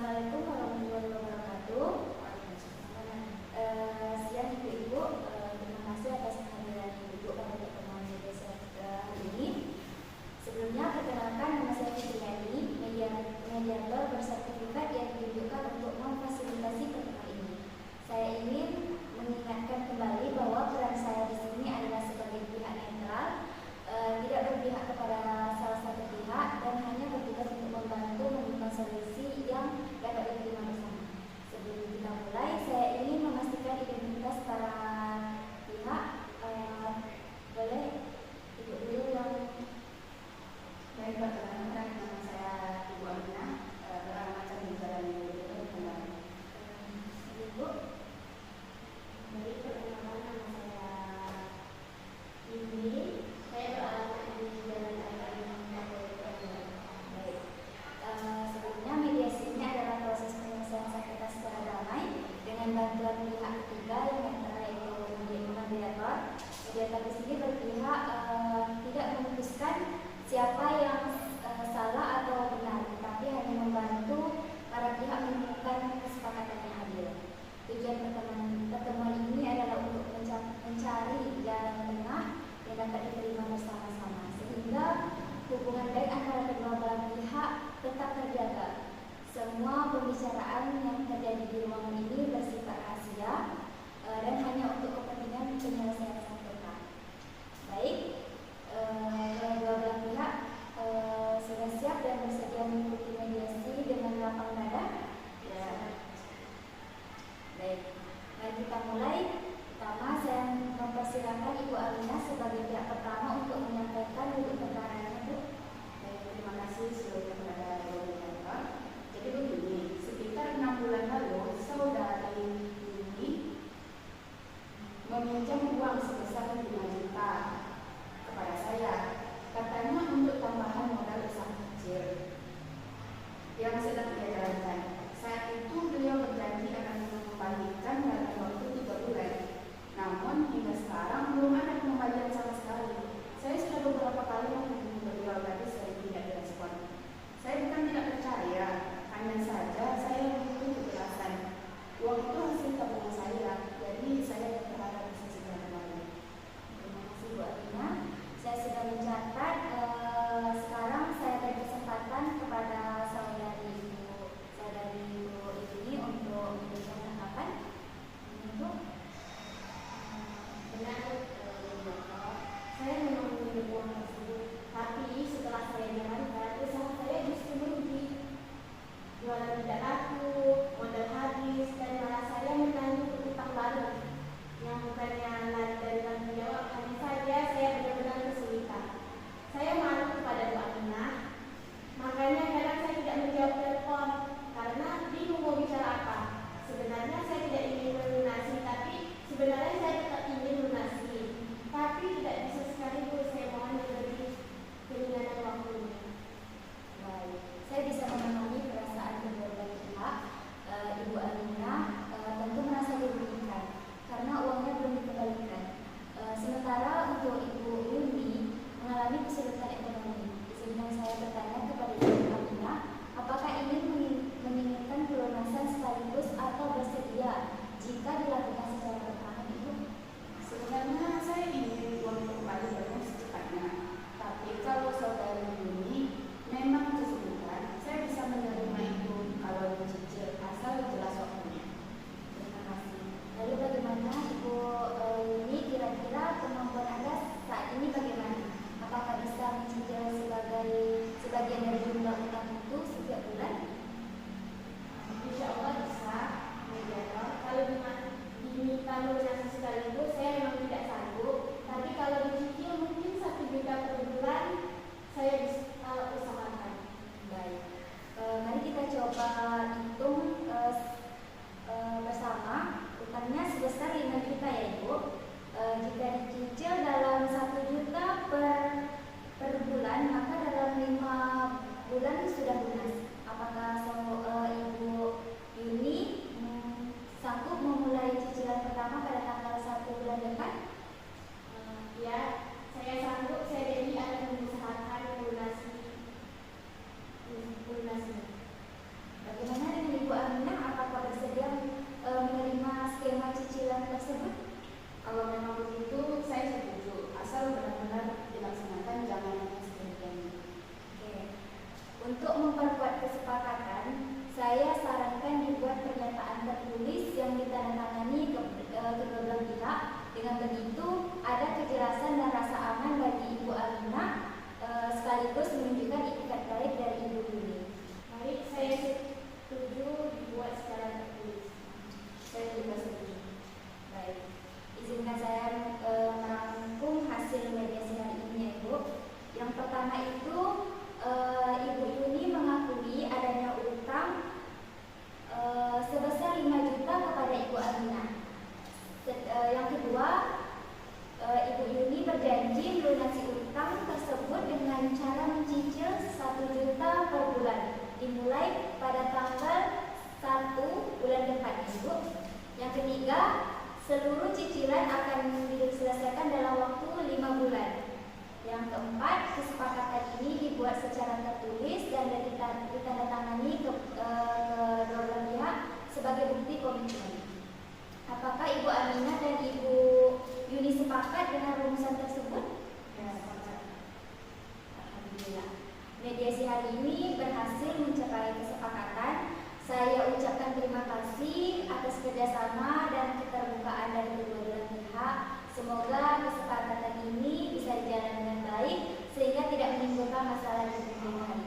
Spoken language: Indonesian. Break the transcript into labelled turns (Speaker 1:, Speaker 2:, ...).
Speaker 1: Assalamualaikum warahmatullahi wabarakatuh. Siang Ibu-Ibu, terima kasih atas kehadiran Ibu pada pertemuan media hari ini. Sebelumnya perkenalkan, nama saya Fitriani, mediator bersertifikat yang ditunjukkan untuk memfasilitasi pertemuan ini. Saya ingin mengingatkan kembali bahwa peran saya di sini adalah sebagai pihak netral, tidak berpihak kepada salah satu pihak dan hanya bertugas untuk membantu menemukan solusi yang dapat diterima bersama. Sebelum kita mulai, saya ingin memastikan identitas para pihak. Boleh Ibu dulu yang
Speaker 2: baik, perkenalkan, nama saya Ibu Amina, beralamat di Jalan Ibu kembali.
Speaker 1: Ibu. Baik, perkenalkan, nama saya Indi. Saya beralamat di Jalan Baik. Sebelumnya mediasi ini adalah proses penyelesaian sengketa secara damai dengan bantuan pihak ketiga yang netral, yaitu mediator. Mediator di sini berpihak tidak memutuskan siapa yang salah atau benar, tetapi hanya membantu para pihak menemukan kesepakatan yang adil. Tujuan pertemuan ini adalah untuk mencari jalan tengah yang dapat diterima bersama-sama, sehingga hubungan baik antara kedua belah pihak tetap terjaga. Semua pembicaraan yang terjadi di ruangan ini bersifat rahasia dan hanya untuk kepentingan penyelesaian sengketa. Baik, kedua belah pihak sudah siap dan bersedia mengikuti mediasi dengan lapang dada? Ya. Baik, mari kita mulai. Pertama, saya mempersilakan Ibu Amina sebagai pihak pertama untuk menyampaikan duduk perkaranya, Bu.
Speaker 2: Baik, terima kasih sebelumnya kepada Ibu Mediator. Jadi begini, sekitar 6 bulan lalu, saudari ini meminjam uang sebesar 5 juta kepada saya. Katanya untuk tambahan modal usaha kecil.
Speaker 1: dimulai pada tanggal 1 bulan depan, Ibu. Yang ketiga, seluruh cicilan akan diselesaikan dalam waktu 5 bulan. Yang keempat, kesepakatan ini dibuat secara tertulis dan ditandatangani kedua belah pihak sebagai bukti komitmen. Apakah Ibu Aminah dan Ibu Yuni sepakat dengan rumusan tersebut?
Speaker 2: Ya, sepakat.
Speaker 1: Alhamdulillah. Mediasi hari ini berhasil mencapai kesepakatan. Saya ucapkan terima kasih atas kerjasama dan keterbukaan dari kedua belah pihak. Semoga kesepakatan ini bisa dijalankan dengan baik sehingga tidak menimbulkan masalah di kemudian hari.